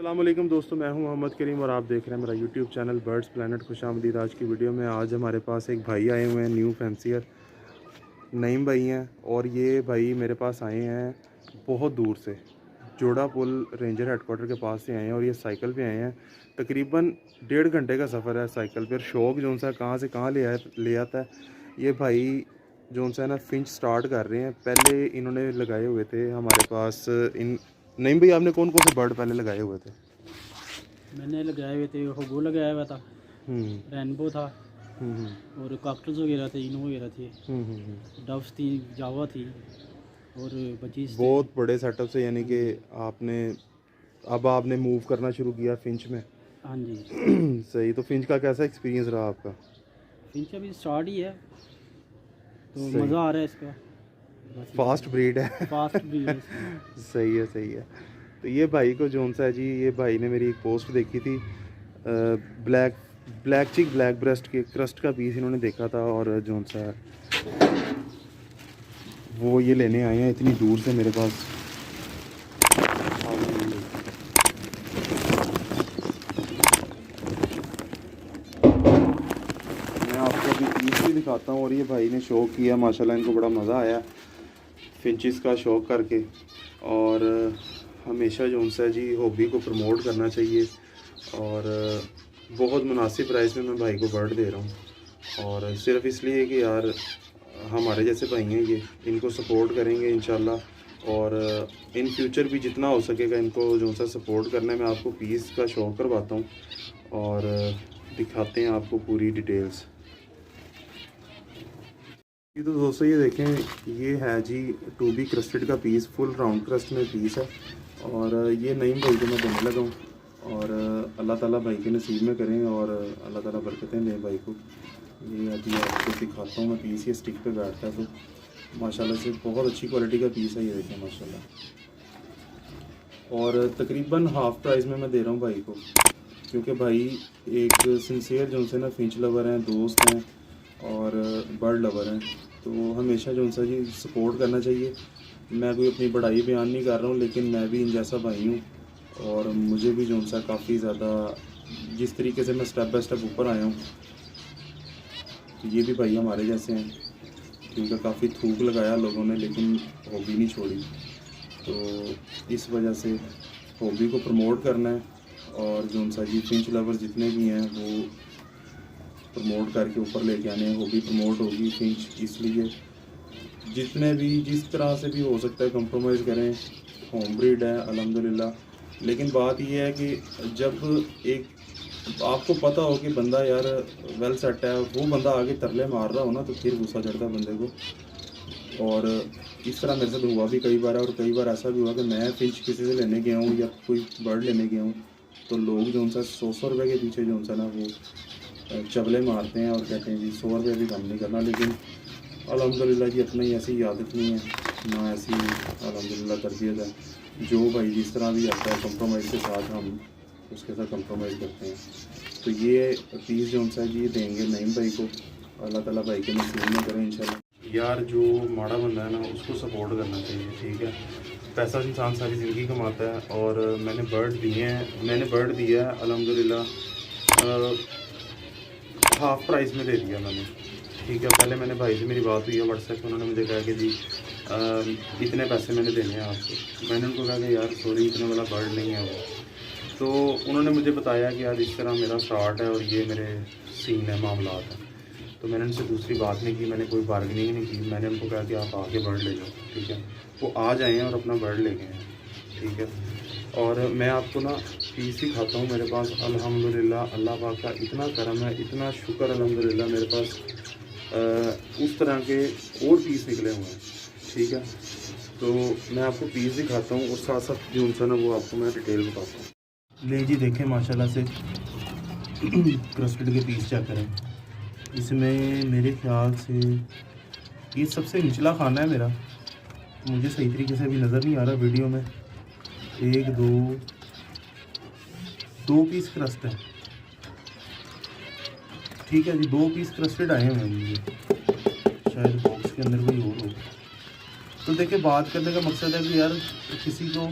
अस्सलामुअलैकुम दोस्तों, मैं हूं मोहम्मद करीम और आप देख रहे हैं मेरा यूट्यूब चैनल बर्ड्स प्लैनेट। खुशामदीद। आज की वीडियो में आज हमारे पास एक भाई आए हुए हैं, न्यू फैंसियर नईम भाई हैं। और ये भाई मेरे पास आए हैं बहुत दूर से, जोड़ा पुल रेंजर हेडकोार्टर के पास से आए हैं और ये साइकिल पे आए हैं। तकरीबन 1.5 घंटे का सफ़र है साइकिल पर। शौक जो सा कहाँ से कहाँ ले आता है ये भाई जो सा है ना, फिंच स्टार्ट कर रहे हैं। पहले इन्होंने लगाए हुए थे हमारे पास इन नईम भाई, आपने कौन कौन से बर्ड पहले लगाए हुए थे? मैंने लगाए हुए थे, होगो लगाया हुआ था, रेनबो था और कॉकटेल्स वगैरह थे, इनो वगैरह थे, डव्स थी, जावा थी और बचीज थे। बहुत बड़े सेटअप से, यानी कि आपने मूव करना शुरू किया फिंच में। हाँ जी। सही। तो फिंच का कैसा एक्सपीरियंस रहा आपका? फिंच अभी स्टार्ट ही है तो सही। मज़ा आ रहा है इसका। फास्ट ब्रीड है। फास्ट भी है सही है, सही है। तो ये भाई को जोन सा है जी, ये भाई ने मेरी एक पोस्ट देखी थी, ब्लैक चिक ब्लैक ब्रेस्ट के क्रस्ट का पीस इन्होंने देखा था और जोन सा है वो ये लेने आए हैं इतनी दूर से मेरे पास। मैं आपको अभी पीस भी दिखाता हूँ। और ये भाई ने शौक किया माशाल्लाह, इनको बड़ा मज़ा आया फिंचिस का शौक़ करके। और हमेशा जो उनसे जी हॉबी को प्रमोट करना चाहिए। और बहुत मुनासिब प्राइस में मैं भाई को बर्ड दे रहा हूँ, और सिर्फ इसलिए कि यार हमारे जैसे भाई हैं ये, इनको सपोर्ट करेंगे इंशाल्लाह। और इन फ्यूचर भी जितना हो सकेगा इनको जो सा सपोर्ट करना है। मैं आपको पीस का शौक़ करवाता हूँ और दिखाते हैं आपको पूरी डिटेल्स। ये तो दोस्तों ये देखें, ये है जी 2B क्रस्टेड का पीस, फुल राउंड क्रस्ट में पीस है। और ये नईम भाई को मैं देने लगा हूँ, और अल्लाह ताला भाई के नसीब में करें और अल्लाह ताला बरकतें दें भाई को। ये अभी आपको दिखाता हूँ मैं पीस, ये स्टिक पे बैठता है तो माशाल्लाह से बहुत अच्छी क्वालिटी का पीस है ये देखें माशाल्लाह। और तकरीबन हाफ़ प्राइस में मैं दे रहा हूँ भाई को, क्योंकि भाई एक सिंसियर जो उनसे ना फिंच लवर हैं, दोस्त हैं और बर्ड लवर हैं। तो हमेशा जो उनसे जी सपोर्ट करना चाहिए। मैं कोई अपनी बड़ाई बयान नहीं कर रहा हूँ, लेकिन मैं भी इन जैसा भाई हूँ और मुझे भी जो उनसा काफ़ी ज़्यादा, जिस तरीके से मैं स्टेप बाय स्टेप ऊपर आया हूँ, तो ये भी भाई हमारे जैसे हैं, क्योंकि काफ़ी थूक लगाया लोगों ने लेकिन हॉबी नहीं छोड़ी। तो इस वजह से हॉबी को प्रमोट करना है, और जो उनसा जी फिंच लवर जितने भी हैं वो प्रमोट करके ऊपर लेके आने हैं। हॉबी प्रमोट होगी फिंच, इसलिए जितने भी जिस तरह से भी हो सकता है कंप्रोमाइज़ करें। होम ब्रीड है अल्हम्दुलिल्लाह, लेकिन बात यह है कि जब एक आपको पता हो कि बंदा यार वेल सेट है, वो बंदा आगे तरले मार रहा हो ना, तो फिर गुस्सा चढ़ता है बंदे को। और इस तरह मेरे साथ हुआ भी कई बार है, और कई बार ऐसा भी हुआ कि मैं फिंच किसी से लेने गया हूँ या कोई बर्ड लेने गया हूँ, तो लोग जो उनसे 100 रुपये के पीछे जो उनसे ना वो चबले मारते हैं और कहते हैं जी 100 रुपये भी कम नहीं करना। लेकिन अल्हम्दुलिल्लाह जी अपना ही ऐसी आदत नहीं है, ना ऐसी अल्हम्दुलिल्लाह तरबियत है। जो भाई जिस तरह भी आता है कंप्रोमाइज़ के साथ हम उसके साथ कंप्रोमाइज़ करते हैं। तो ये पीस जो उनसे जी देंगे नईम भाई को, अल्लाह ताला भाई के नसीब में करें इंशाल्लाह। यार जो माड़ा बंदा है ना, उसको सपोर्ट करना चाहिए, ठीक है। पैसा इंसान सारी ज़िंदगी कमाता है, और मैंने बर्ड दिया है अल्हम्दुलिल्लाह। हाफ़ प्राइस में दे दिया मैंने, ठीक है। पहले मैंने भाई से मेरी बात हुई है व्हाट्सएप में, उन्होंने मुझे कहा कि जी इतने पैसे मैंने देने हैं आपको। मैंने उनको कहा कि यार सॉरी, इतने वाला बर्ड नहीं है वो। तो उन्होंने मुझे बताया कि यार इस तरह मेरा स्टार्ट है और ये मेरे सीन है, मामलात हैं। तो मैंने उनसे दूसरी बात नहीं की, मैंने कोई बार्गेनिंग नहीं की। मैंने उनको कहा कि आप आके बर्ड ले जाओ, ठीक है। वो आ जाएँ और अपना बर्ड ले गए हैं, ठीक है। और मैं आपको ना पीस दिखाता हूँ मेरे पास। अल्हम्दुलिल्लाह अल्लाह पाक का इतना करम है, इतना शुक्र अल्हम्दुलिल्लाह, मेरे पास उस तरह के और पीस निकले हुए हैं, ठीक है। तो मैं आपको पीस दिखाता हूँ और साथ साथ जो उनसा ना वो आपको मैं डिटेल बताता हूँ। ले जी देखें माशाल्लाह से क्रस्टेड के पीस चेक करें। इसमें मेरे ख्याल से ये सबसे निचला खाना है मेरा, मुझे सही तरीके से अभी नज़र नहीं आ रहा वीडियो में। 1 2 पीस क्रस्ट है, ठीक है जी। 2 पीस क्रस्टेड आए हैं मुझे, शायद बॉक्स के अंदर कोई और हो। तो देखिए, बात करने का मकसद है कि यार किसी को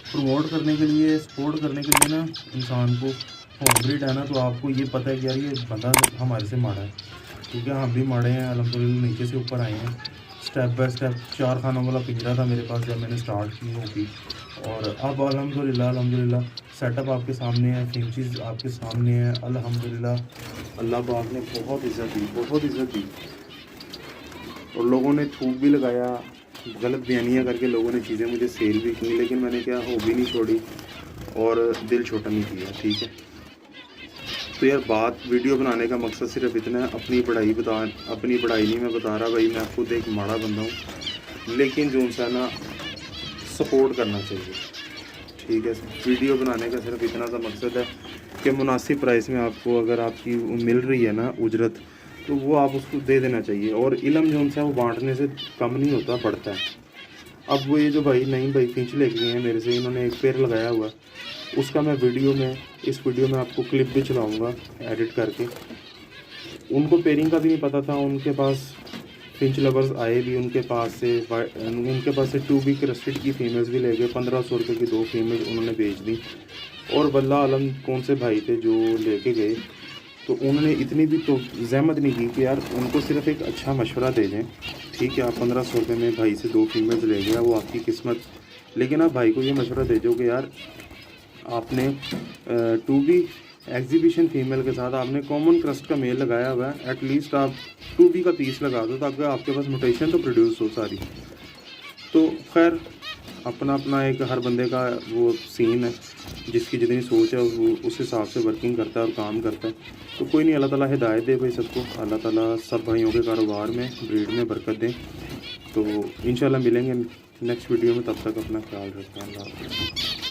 प्रमोट करने के लिए, सपोर्ट करने के लिए ना इंसान को होम ब्रीड है ना, तो आपको ये पता है कि यार ये बंदा हमारे से माड़ा है, ठीक है। हम भी माड़े हैं, अल्हम्दुलिल्लाह नीचे से ऊपर आए हैं। स्टेप बाय स्टेप 4 खानों वाला पिंजरा था मेरे पास जब मैंने स्टार्ट की होगी, और अब अल्हम्दुलिल्लाह सेटअप आपके सामने है, फिंचेस आपके सामने है। अल्हम्दुलिल्लाह अल्लाह पाक ने बहुत इज़्ज़त दी और लोगों ने थूक भी लगाया, गलत बयानियाँ करके लोगों ने चीज़ें मुझे सेल भी की, लेकिन मैंने क्या हॉबी नहीं छोड़ी और दिल छोटा नहीं किया, ठीक है। तो यार बात वीडियो बनाने का मकसद सिर्फ इतना है, अपनी पढ़ाई नहीं मैं बता रहा भाई, मैं खुद एक माड़ा बंदा हूँ, लेकिन जो सा ना सपोर्ट करना चाहिए, ठीक है। वीडियो बनाने का सिर्फ इतना सा मकसद है कि मुनासिब प्राइस में आपको अगर आपकी मिल रही है ना उजरत, तो वो आप उसको दे देना चाहिए। और इल्म जो सा वो बांटने से कम नहीं होता, बढ़ता है। अब वो ये जो भाई नहीं भाई फिंच लेके गए हैं मेरे से, इन्होंने एक पेड़ लगाया हुआ, उसका मैं इस वीडियो में आपको क्लिप भी चलाऊँगा एडिट करके। उनको पेयरिंग का भी नहीं पता था, उनके पास फिंच लवर्स आए भी, उनके पास से 2B क्रस्टेड की फीमेल्स भी ले गए। 1500 रुपये की 2 फीमेल उन्होंने बेच दी। और वल्लाह आलम कौन से भाई थे जो लेके गए, तो उन्होंने इतनी भी तो जहमत नहीं की कि यार उनको सिर्फ एक अच्छा मशवरा दे दें, ठीक है। आप 1500 रुपये में भाई से 2 फीमेल्स ले गया, वो आपकी किस्मत। लेकिन आप भाई को ये मशवरा दे दो कि यार आपने 2B एग्जीबिशन फीमेल के साथ आपने कॉमन क्रस्ट का मेल लगाया हुआ है, एटलीस्ट आप 2B का पीस लगा दो ताकि आपके पास म्यूटेशन तो प्रोड्यूस हो सारी। तो खैर अपना एक हर बंदे का वो सीन है, जिसकी जितनी सोच है वो उस हिसाब से वर्किंग करता है और काम करता है। तो कोई नहीं, अल्लाह ताला हिदायत दे भाई सबको, अल्लाह ताला सब भाइयों के कारोबार में ब्रीड में बरकत दें। तो इंशाल्लाह मिलेंगे नेक्स्ट वीडियो में, तब तक अपना ख्याल रखें। अल्लाह हाफ़िज़।